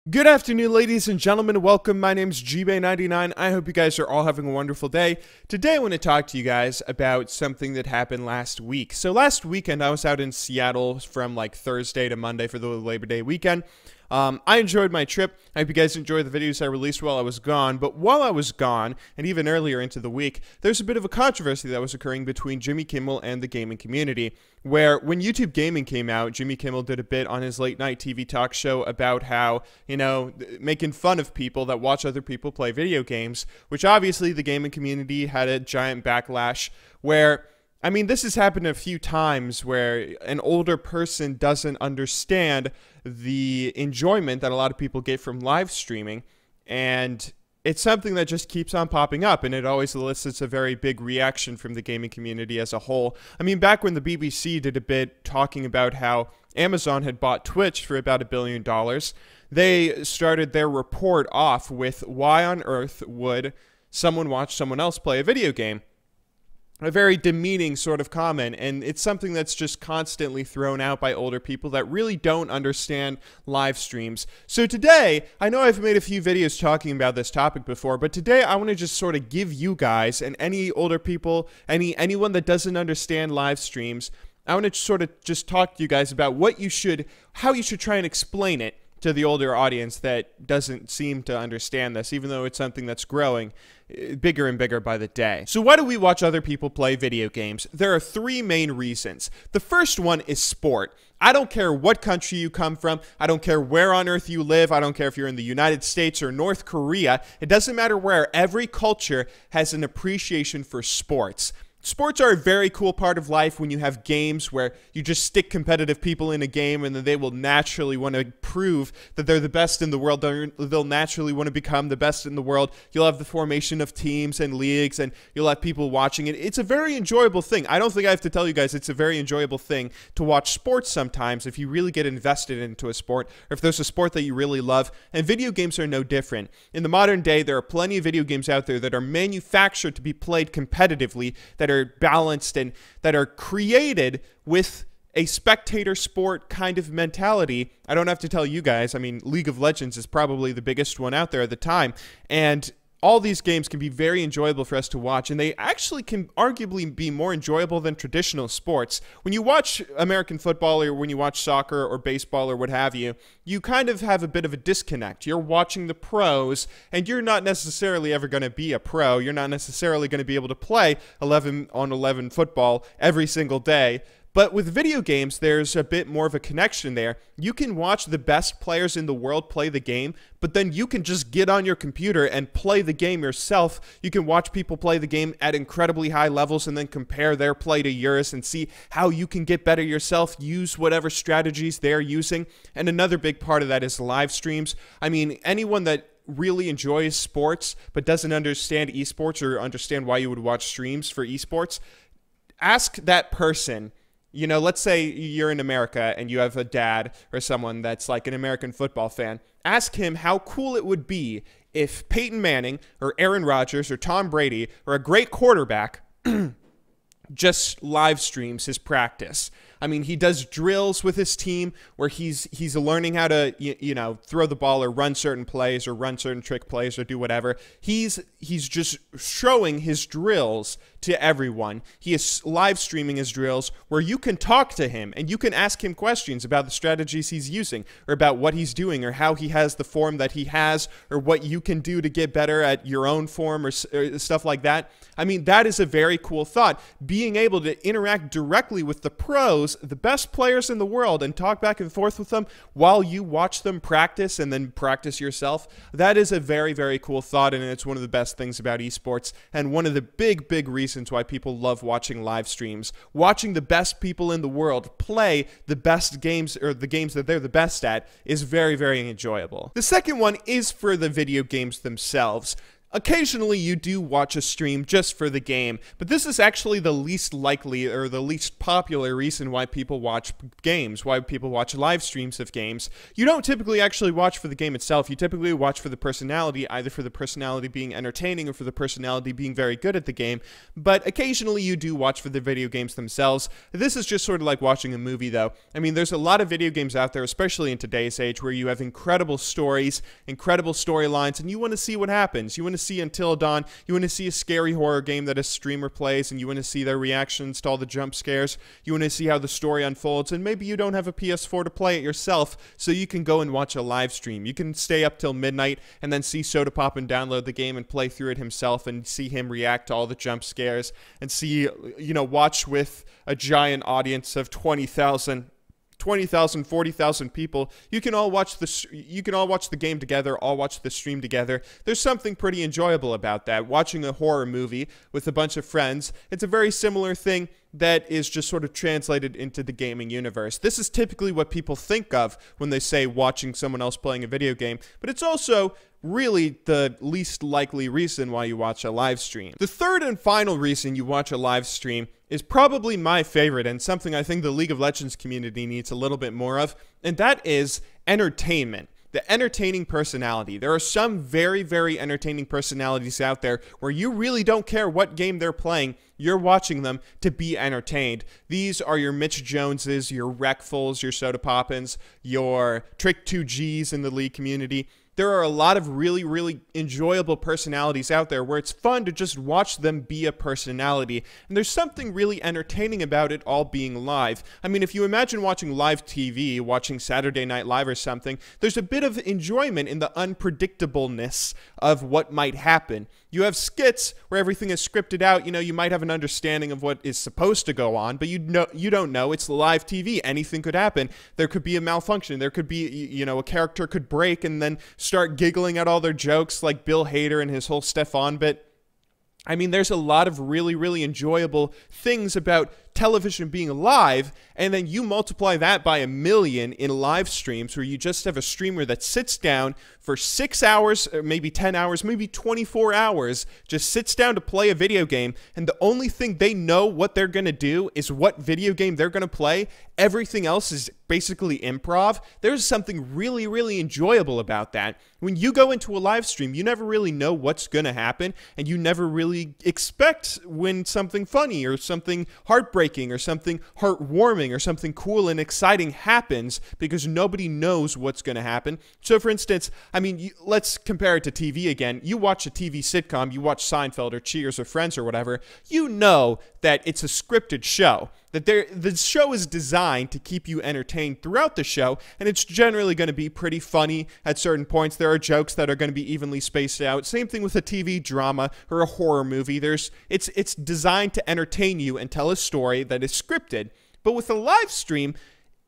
Good afternoon, ladies and gentlemen. Welcome. My name's GBay99. I hope you guys are all having a wonderful day. Today, I want to talk to you guys about something that happened last week. So last weekend, I was out in Seattle from like Thursday to Monday for the Labor Day weekend. I enjoyed my trip. I hope you guys enjoyed the videos I released while I was gone. But while I was gone, and even earlier into the week, there's a bit of a controversy that was occurring between Jimmy Kimmel and the gaming community, where when YouTube Gaming came out, Jimmy Kimmel did a bit on his late night TV talk show about how, making fun of people that watch other people play video games, which obviously the gaming community had a giant backlash where, this has happened a few times where an older person doesn't understand the enjoyment that a lot of people get from live streaming, and it's something that just keeps on popping up, and it always elicits a very big reaction from the gaming community as a whole. Back when the BBC did a bit talking about how Amazon had bought Twitch for about $1 billion, they started their report off with, why on earth would someone watch someone else play a video game? A very demeaning sort of comment, and it's something that's just constantly thrown out by older people that really don't understand live streams. So today, I know I've made a few videos talking about this topic before, but today I want to just sort of give you guys, and any older people, anyone that doesn't understand live streams, I want to sort of just talk to you guys about how you should try and explain it to the older audience that doesn't seem to understand this, even though it's something that's growing bigger and bigger by the day. So why do we watch other people play video games? There are three main reasons. The first one is sport. I don't care what country you come from. I don't care where on earth you live. I don't care if you're in the United States or North Korea. It doesn't matter where. Every culture has an appreciation for sports. Sports are a very cool part of life when you have games where you just stick competitive people in a game and then they will naturally want to prove that they're the best in the world. They'll naturally want to become the best in the world. You'll have the formation of teams and leagues, and you'll have people watching it. It's a very enjoyable thing. I don't think I have to tell you guys it's a very enjoyable thing to watch sports sometimes if you really get invested into a sport, or if there's a sport that you really love, and video games are no different. In the modern day, there are plenty of video games out there that are manufactured to be played competitively, that are balanced and that are created with a spectator sport kind of mentality. I don't have to tell you guys. League of Legends is probably the biggest one out there at the time, and all these games can be very enjoyable for us to watch, and they actually can arguably be more enjoyable than traditional sports. When you watch American football, or when you watch soccer or baseball or what have you, you kind of have a bit of a disconnect. You're watching the pros, and you're not necessarily ever going to be a pro. You're not necessarily going to be able to play 11 on 11 football every single day. But with video games, there's a bit more of a connection there. You can watch the best players in the world play the game, but then you can just get on your computer and play the game yourself. You can watch people play the game at incredibly high levels and then compare their play to yours and see how you can get better yourself, use whatever strategies they're using. And another big part of that is live streams. Anyone that really enjoys sports but doesn't understand esports or understand why you would watch streams for esports, ask that person. Let's say you're in America and you have a dad or someone that's like an American football fan. Ask him how cool it would be if Peyton Manning or Aaron Rodgers or Tom Brady or a great quarterback just live streams his practice. He does drills with his team where he's learning how to, throw the ball or run certain plays or run certain trick plays or do whatever. He's just showing his drills to everyone. He is live streaming his drills where you can talk to him and you can ask him questions about the strategies he's using or about what he's doing or how he has the form that he has or what you can do to get better at your own form or stuff like that. That is a very cool thought. Being able to interact directly with the pros, the best players in the world, and talk back and forth with them while you watch them practice and then practice yourself, that is a very, very cool thought, and it's one of the best things about esports and one of the big, big reasons why people love watching live streams. Watching the best people in the world play the best games, or the games that they're the best at, is very, very enjoyable. The second one is for the video games themselves. Occasionally you do watch a stream just for the game, but this is actually the least likely or the least popular reason why people watch games, why people watch live streams of games. You don't typically actually watch for the game itself. You typically watch for the personality, either for the personality being entertaining or for the personality being very good at the game, but occasionally you do watch for the video games themselves. This is just sort of like watching a movie, though. I mean, there's a lot of video games out there, especially in today's age, where you have incredible stories, incredible storylines, and you want to see what happens. You want to see Until Dawn. You want to see a scary horror game that a streamer plays, and you want to see their reactions to all the jump scares. You want to see how the story unfolds, and maybe you don't have a PS4 to play it yourself, so you can go and watch a live stream. You can stay up till midnight and then see Soda Pop and download the game and play through it himself and see him react to all the jump scares and see, watch with a giant audience of 20,000, 40,000 people. You can all watch the game together, all watch the stream together. There's something pretty enjoyable about that. Watching a horror movie with a bunch of friends, it's a very similar thing that is just sort of translated into the gaming universe. This is typically what people think of when they say watching someone else playing a video game, but it's also really the least likely reason why you watch a live stream. The third and final reason you watch a live stream is probably my favorite and something I think the League of Legends community needs a little bit more of, and that is entertainment. The entertaining personality. There are some very, very entertaining personalities out there where you really don't care what game they're playing. You're watching them to be entertained. These are your Mitch Joneses, your Wreckfuls, your Soda Poppins, your Trick 2Gs in the League community. There are a lot of really, really enjoyable personalities out there where it's fun to just watch them be a personality. And there's something really entertaining about it all being live. I mean, if you imagine watching live TV, watching Saturday Night Live or something, there's a bit of enjoyment in the unpredictableness of what might happen. You have skits where everything is scripted out. You might have an understanding of what is supposed to go on, but you don't know. It's live TV. Anything could happen. There could be a malfunction. There could be, a character could break and then start giggling at all their jokes, like Bill Hader and his whole Stefan bit. I mean, there's a lot of really, really enjoyable things about television being live, and then you multiply that by 1,000,000 in live streams where you just have a streamer that sits down for 6 hours, or maybe 10 hours, maybe 24 hours, just sits down to play a video game, and the only thing they know what they're going to do is what video game they're going to play. Everything else is basically improv. There's something really, really enjoyable about that. When you go into a live stream, you never really know what's going to happen, and you never really expect when something funny or something heartbreaking or something heartwarming or something cool and exciting happens, because nobody knows what's going to happen. So for instance, I mean, let's compare it to TV again. You watch a TV sitcom, you watch Seinfeld or Cheers or Friends or whatever, you know that it's a scripted show, that the show is designed to keep you entertained throughout the show, and it's generally going to be pretty funny at certain points. There are jokes that are going to be evenly spaced out. Same thing with a TV drama or a horror movie. It's designed to entertain you and tell a story that is scripted. But with a live stream,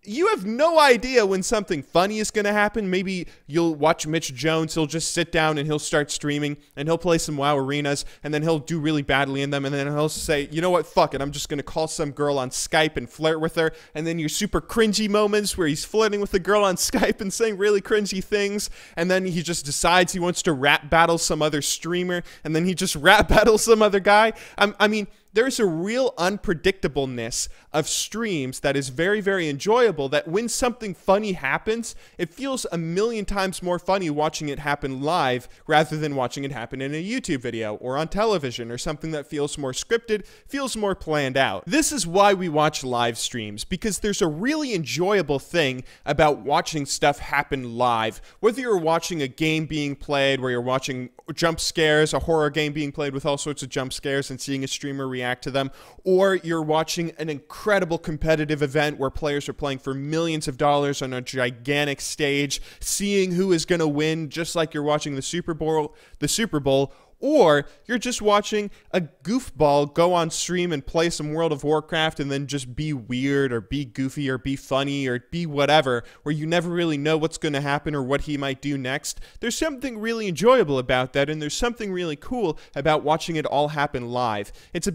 you have no idea when something funny is going to happen. Maybe you'll watch Mitch Jones. He'll just sit down and he'll start streaming and he'll play some WoW arenas, and then he'll do really badly in them, and then he'll say, you know what, fuck it, I'm just going to call some girl on Skype and flirt with her. And then your super cringy moments where he's flirting with the girl on Skype and saying really cringy things, and then he just decides he wants to rap battle some other streamer, and then he just rap battles some other guy. I mean, there's a real unpredictableness of streams that is very, very enjoyable, that when something funny happens, it feels 1,000,000 times more funny watching it happen live rather than watching it happen in a YouTube video or on television or something that feels more scripted, feels more planned out. This is why we watch live streams, because there's a really enjoyable thing about watching stuff happen live. Whether you're watching a game being played where you're watching jump scares, a horror game being played with all sorts of jump scares and seeing a streamer react to them, or you're watching an incredible competitive event where players are playing for millions of dollars on a gigantic stage, seeing who is going to win, just like you're watching the Super Bowl, or you're just watching a goofball go on stream and play some World of Warcraft and then just be weird or be goofy or be funny or be whatever, where you never really know what's going to happen or what he might do next. There's something really enjoyable about that, and there's something really cool about watching it all happen live. It's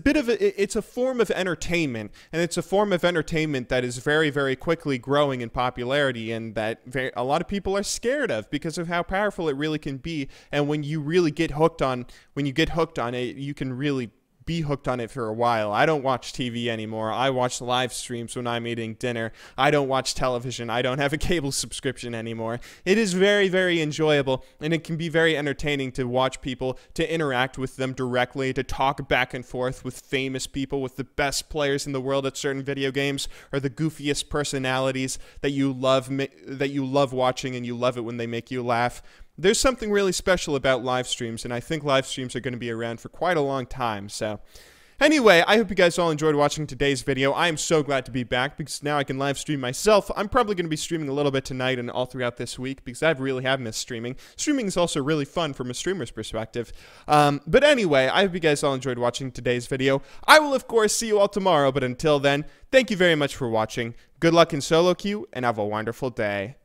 a form of entertainment, and it's a form of entertainment that is very, very quickly growing in popularity, and that a lot of people are scared of because of how powerful it really can be. And when you really get hooked on when you get hooked on it, you can really be hooked on it for a while. I don't watch TV anymore. I watch live streams when I'm eating dinner. I don't watch television. I don't have a cable subscription anymore. It is very, very enjoyable, and it can be very entertaining to watch people, to interact with them directly, to talk back and forth with famous people, with the best players in the world at certain video games, or the goofiest personalities that you love watching, and you love it when they make you laugh. There's something really special about live streams, and I think live streams are going to be around for quite a long time. So anyway, I hope you guys all enjoyed watching today's video. I am so glad to be back because now I can live stream myself. I'm probably going to be streaming a little bit tonight and all throughout this week because I really have missed streaming. Streaming is also really fun from a streamer's perspective. But anyway, I hope you guys all enjoyed watching today's video. I will, of course, see you all tomorrow, but until then, thank you very much for watching. Good luck in solo queue, and have a wonderful day.